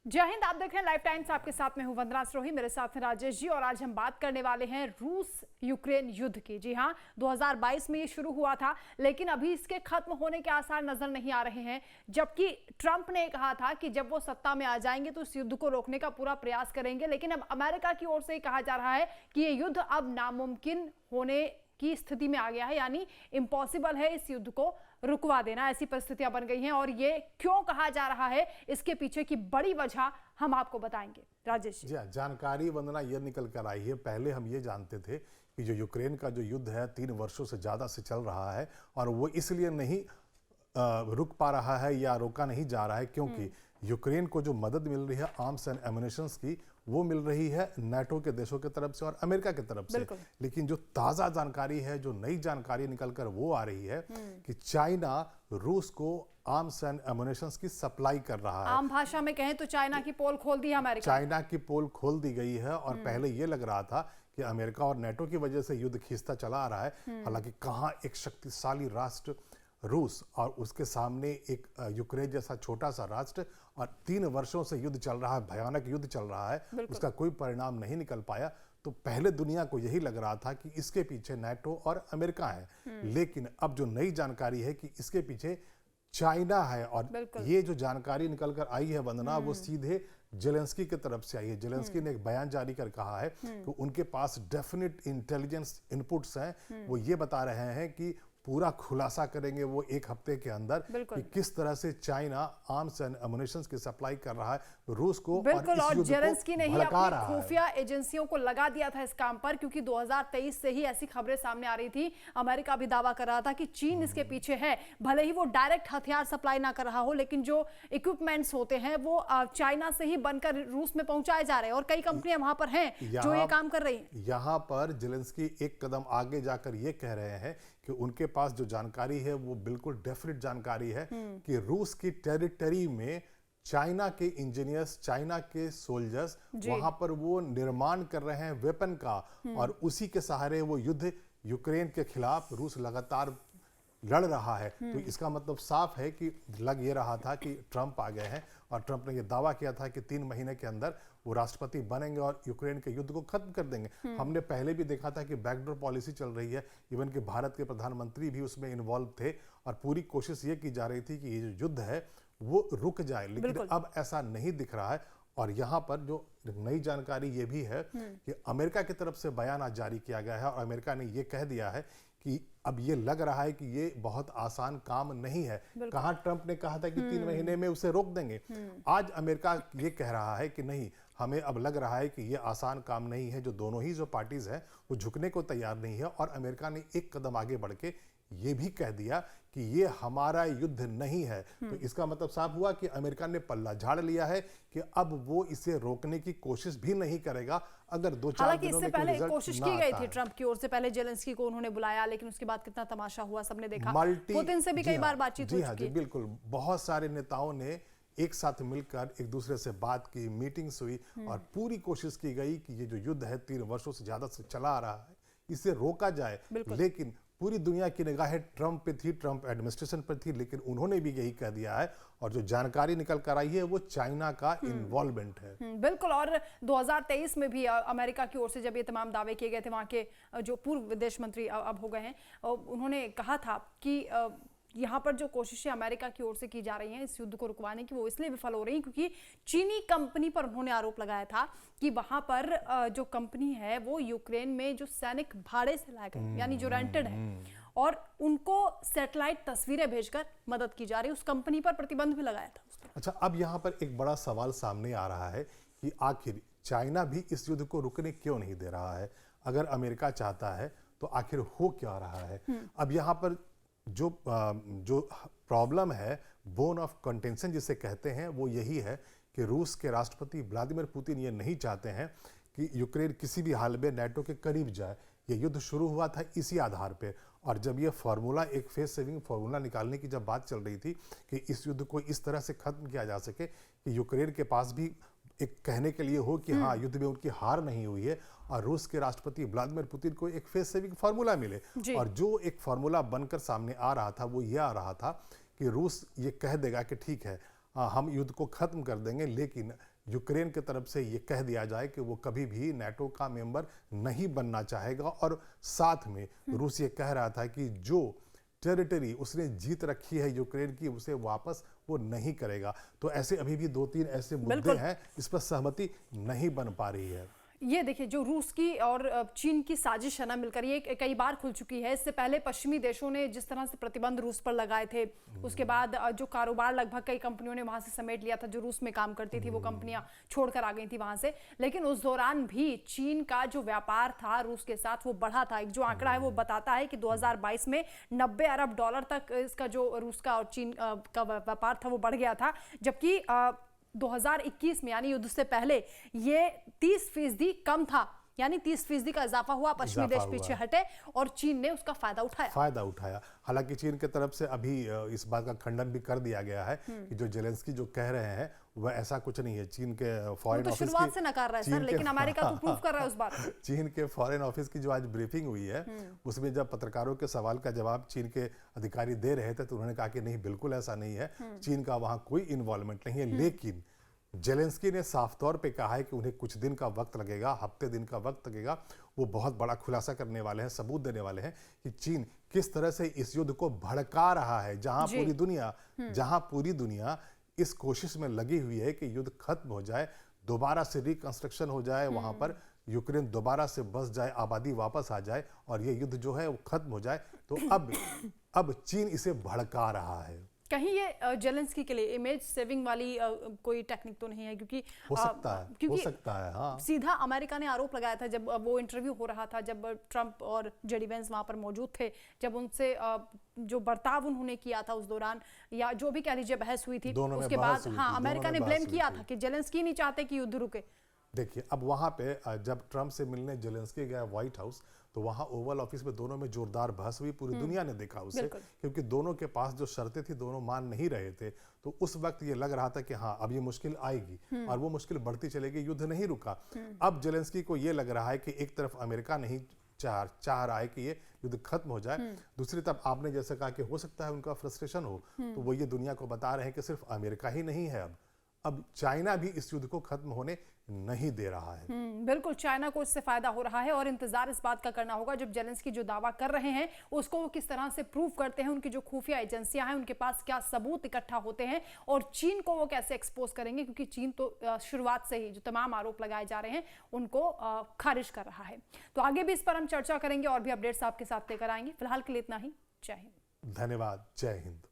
जय हिंद। आप देख रहे हैं लाइफ टाइम्स। आपके साथ में हूं वंदना सिरोही, मेरे साथ में राजेश जी। और आज हम बात करने वाले हैं रूस यूक्रेन युद्ध की। जी हां, 2022 में ये शुरू हुआ था, लेकिन अभी इसके खत्म होने के आसार नजर नहीं आ रहे हैं। जबकि ट्रंप ने कहा था कि जब वो सत्ता में आ जाएंगे तो इस युद्ध को रोकने का पूरा प्रयास करेंगे, लेकिन अब अमेरिका की ओर से कहा जा रहा है कि ये युद्ध अब नामुमकिन होने की स्थिति में आ गया है, यानी इम्पॉसिबल है इस युद्ध को रुकवा देना। ऐसी परिस्थितियां बन गई हैं। और ये क्यों कहा जा रहा है, इसके पीछे की बड़ी वजह हम आपको बताएंगे। राजेश जी, जानकारी वंदना ये निकल कर आई है। पहले हम ये जानते थे कि जो यूक्रेन का जो युद्ध है 3 वर्षों से ज्यादा से चल रहा है और वो इसलिए नहीं रुक पा रहा है या रोका नहीं जा रहा है क्योंकि यूक्रेन को जो मदद मिल रही है आर्म्स एंड एमुनिशंस की, वो मिल रही है नाटो के देशों की तरफ से और अमेरिका की तरफ से। लेकिन जो ताज़ा जानकारी है, जो नई जानकारी निकलकर वो आ रही है कि चाइना रूस को आर्म्स एंड एमुनिशंस की सप्लाई कर रहा है। आम भाषा में कहें तो चाइना की पोल खोल दी है अमेरिका। चाइना की पोल खोल दी गई है और पहले ये लग रहा था कि अमेरिका और नाटो की वजह से युद्ध खींचता चला आ रहा है। हालांकि कहाँ एक शक्तिशाली राष्ट्र रूस और उसके सामने एक यूक्रेन जैसा छोटा सा राष्ट्र, और 3 वर्षों से युद्ध चल रहा है, भयानक युद्ध चल रहा है, उसका कोई परिणाम नहीं निकल पाया। तो पहले दुनिया को यही लग रहा था कि इसके पीछे नाटो और अमेरिका है, लेकिन अब जो नई जानकारी है कि इसके पीछे चाइना है। और ये जो जानकारी निकल कर आई है वंदना, वो सीधे जेलेंस्की की तरफ से आई है। जेलेंस्की ने एक बयान जारी कर कहा है कि उनके पास डेफिनेट इंटेलिजेंस इनपुट्स हैं। वो ये बता रहे हैं कि पूरा खुलासा करेंगे वो 1 हफ्ते के अंदर कि किस तरह से चाइना आर्म्स एंड एमुनिशंस की सप्लाई कर रहा है रूस को। बिल्कुल, और जेलेंस्की ने ही अपनी खुफिया एजेंसियों को लगा दिया था इस काम पर, क्योंकि 2023 से ही ऐसी खबरें सामने आ रही थी। अमेरिका भी दावा कर रहा था कि चीन इसके पीछे है। भले ही वो डायरेक्ट हथियार सप्लाई ना कर रहा हो, लेकिन जो इक्विपमेंट्स होते हैं वो चाइना से ही बनकर रूस में पहुंचाए जा रहे हैं, और कई कंपनियां वहां पर हैं जो ये काम कर रही हैं। यहाँ पर जेलेंस्की एक कदम आगे जाकर ये कह रहे हैं कि उनके पास जो जानकारी है वो बिल्कुल डेफिनेट जानकारी है कि रूस की टेरिटरी में चाइना के इंजीनियर्स, चाइना के सोल्जर्स वहां पर वो निर्माण कर रहे हैं वेपन का, और उसी के सहारे वो युद्ध यूक्रेन के खिलाफ रूस लगातार लड़ रहा है। तो इसका मतलब साफ है कि लग ये रहा था कि ट्रंप आ गए हैं, और ट्रंप ने ये दावा किया था कि 3 महीने के अंदर वो राष्ट्रपति बनेंगे और यूक्रेन के युद्ध को खत्म कर देंगे। हमने पहले भी देखा था कि बैकडोर पॉलिसी चल रही है, इवन कि भारत के प्रधानमंत्री भी उसमें इन्वॉल्व थे, और पूरी कोशिश ये की जा रही थी कि ये जो युद्ध है वो रुक जाए। लेकिन अब ऐसा नहीं दिख रहा है। और यहाँ पर जो नई जानकारी ये भी है कि अमेरिका की तरफ से बयान आज जारी किया गया है, और अमेरिका ने ये कह दिया है कि अब ये लग रहा है कि ये बहुत आसान काम नहीं है। कहाँ ट्रंप ने कहा था कि 3 महीने में उसे रोक देंगे, आज अमेरिका ये कह रहा है कि नहीं, हमें अब लग रहा है कि ये आसान काम नहीं है। जो दोनों ही जो पार्टीज हैं वो झुकने को तैयार नहीं है, और अमेरिका ने एक कदम आगे बढ़ के ये भी कह दिया कि ये हमारा युद्ध नहीं है। तो इसका मतलब साफ हुआ कि अमेरिका ने पल्ला झाड़ लिया है कि अब वो इसे रोकने की कोशिश भी नहीं करेगा अगर 2-4 दिनों में कोई रिजल्ट कोशिश की गई थी ट्रंप की ओर से। पहले जेलेंस्की को उन्होंने बुलाया, लेकिन उसके बाद कितना तमाशा हुआ सबने देखा। पुतिन से भी कई बार बातचीत हो चुकी है। बिल्कुल, बहुत सारे नेताओं ने एक साथ मिलकर एक दूसरे से बात की, मीटिंग्स हुई, और पूरी कोशिश की गई कि ये जो युद्ध है 3 वर्षों से ज्यादा से चला आ रहा है, इसे रोका जाए। लेकिन पूरी दुनिया की निगाहें ट्रंप पे थी, ट्रंप एडमिनिस्ट्रेशन पर थी, लेकिन उन्होंने भी यही कह दिया है, और जो जानकारी निकल कर आई है वो चाइना का इन्वॉल्वमेंट है। बिल्कुल। और 2023 में भी अमेरिका की ओर से जब ये तमाम दावे किए गए थे, वहां के जो पूर्व विदेश मंत्री अब हो गए हैं, उन्होंने कहा था कि यहाँ पर जो कोशिशें अमेरिका की ओर से की जा रही हैं इस युद्ध को रुकवाने की, वो इसलिए विफल हो रही हैं क्योंकि चीनी कंपनी पर उन्होंने आरोप लगाया था कि वहां पर जो कंपनी है वो यूक्रेन में जो सैनिक भाड़े से लाए गए, यानी जो रेंटेड है, और उनको सैटेलाइट तस्वीरें भेजकर मदद की जा रही है। उस कंपनी पर प्रतिबंध भी लगाया था। अच्छा, अब यहाँ पर एक बड़ा सवाल सामने आ रहा है कि आखिर चाइना भी इस युद्ध को रुकने क्यों नहीं दे रहा है। अगर अमेरिका चाहता है तो आखिर हो क्या रहा है। अब यहाँ पर जो प्रॉब्लम है, बोन ऑफ कंटेंशन जिसे कहते हैं, वो यही है कि रूस के राष्ट्रपति व्लादिमीर पुतिन ये नहीं चाहते हैं कि यूक्रेन किसी भी हाल में नाटो के करीब जाए। ये युद्ध शुरू हुआ था इसी आधार पे, और जब ये फार्मूला, एक फेस सेविंग फार्मूला निकालने की जब बात चल रही थी कि इस युद्ध को इस तरह से खत्म किया जा सके कि यूक्रेन के पास भी एक कहने के लिए हो कि हाँ, युद्ध में उनकी हार नहीं हुई है, और रूस के राष्ट्रपति व्लादिमीर पुतिन को एक फेस सेविंग फार्मूला मिले। और जो एक फार्मूला बनकर सामने आ रहा था वो ये आ रहा था कि रूस ये कह देगा कि ठीक है, हम युद्ध को खत्म कर देंगे, लेकिन यूक्रेन की तरफ से ये कह दिया जाए कि वो कभी भी नाटो का मेंबर नहीं बनना चाहेगा, और साथ में रूस ये कह रहा था कि जो टेरिटरी उसने जीत रखी है यूक्रेन की, उसे वापस वो नहीं करेगा। तो ऐसे अभी भी 2-3 ऐसे मुद्दे हैं, इस पर सहमति नहीं बन पा रही है। ये देखिए, जो रूस की और चीन की साजिश है ना मिलकर, ये कई बार खुल चुकी है। इससे पहले पश्चिमी देशों ने जिस तरह से प्रतिबंध रूस पर लगाए थे, उसके बाद जो कारोबार लगभग कई कंपनियों ने वहां से समेट लिया था, जो रूस में काम करती थी वो कंपनियां छोड़कर आ गई थी वहां से। लेकिन उस दौरान भी चीन का जो व्यापार था रूस के साथ वो बढ़ा था। एक जो आंकड़ा है वो बताता है कि 2022 में 90 अरब डॉलर तक इसका जो रूस का और चीन का व्यापार था वो बढ़ गया था, जबकि 2021 में यानी युद्ध से पहले ये 30% कम था। यानी 30% का इजाफा हुआ, पश्चिमी देश पीछे हटे और चीन ने उसका फायदा उठाया। हालांकि चीन की तरफ से अभी इस बात का खंडन भी कर दिया गया है कि जो जेलेंस्की जो कह रहे हैं वह ऐसा कुछ नहीं है। चीन के फॉरेन ऑफिस शुरुआत से नकार रहा है सर, लेकिन अमेरिका तो प्रूव कर रहा है उस बात। चीन के फॉरेन ऑफिस की जो आज ब्रीफिंग हुई है, उसमें जब पत्रकारों के सवाल का जवाब चीन के अधिकारी दे रहे थे तो उन्होंने कहा कि नहीं, बिल्कुल ऐसा नहीं है, चीन का वहां कोई इन्वॉल्वमेंट नहीं है। लेकिन जेलेंस्की ने साफ तौर पे कहा है कि उन्हें कुछ दिन का वक्त लगेगा, हफ्ते दिन का वक्त लगेगा। वो बहुत बड़ा खुलासा करने वाले हैं, सबूत देने वाले हैं कि चीन किस तरह से इस युद्ध को भड़का रहा है, जहां पूरी दुनिया इस कोशिश में लगी हुई है कि युद्ध खत्म हो जाए, दोबारा से रिकंस्ट्रक्शन हो जाए, वहां पर यूक्रेन दोबारा से बस जाए, आबादी वापस आ जाए और ये युद्ध जो है वो खत्म हो जाए। तो अब चीन इसे भड़का रहा है। कहीं ये जेलेंस्की के लिए इमेज सेविंग वाली कोई टेक्निक तो नहीं है? क्योंकि हो सकता है हाँ। सीधा अमेरिका ने आरोप लगाया था जब वो इंटरव्यू हो रहा था, जब ट्रंप और जेडी वेंस वहां पर मौजूद थे, जब उनसे जो बर्ताव उन्होंने किया था उस दौरान, या जो भी कह लीजिए बहस हुई थी, उसके बाद हाँ अमेरिका ने ब्लेम किया था कि जेलेंस्की नहीं चाहते कि युद्ध रुके। देखिए, अब वहां पे जब ट्रंप से मिलने जेलेंस्की गया व्हाइट हाउस, तो वहां ओवल ऑफिस में दोनों में जोरदार बहस हुई। पूरी दुनिया ने देखा उसे, क्योंकि दोनों के पास जो शर्तें थी दोनों मान नहीं रहे थे। तो उस वक्त ये लग रहा था कि हाँ अब ये मुश्किल आएगी और वो मुश्किल बढ़ती चलेगी, युद्ध नहीं रुका। अब जेलेंस्की को ये लग रहा है कि एक तरफ अमेरिका नहीं चाह रहा है कि ये युद्ध खत्म हो जाए, दूसरी तरफ आपने जैसे कहा कि हो सकता है उनका फ्रस्ट्रेशन हो, तो वो ये दुनिया को बता रहे हैं कि सिर्फ अमेरिका ही नहीं है, अब चाइना भी इस युद्ध को खत्म होने नहीं दे रहा है। बिल्कुल, चाइना को इससे फायदा हो रहा है और इंतजार इस बात का करना होगा जब जेलेंस्की जो दावा कर रहे हैं उसको वो किस तरह से प्रूव करते हैं, उनकी जो खुफिया एजेंसियां हैं उनके पास क्या सबूत इकट्ठा होते हैं और चीन को वो कैसे एक्सपोज करेंगे, क्योंकि चीन तो शुरुआत से ही जो तमाम आरोप लगाए जा रहे हैं उनको खारिज कर रहा है। तो आगे भी इस पर हम चर्चा करेंगे और भी अपडेट्स आपके साथ लेकर आएंगे। फिलहाल के लिए इतना ही। जय हिंद। धन्यवाद। जय हिंद।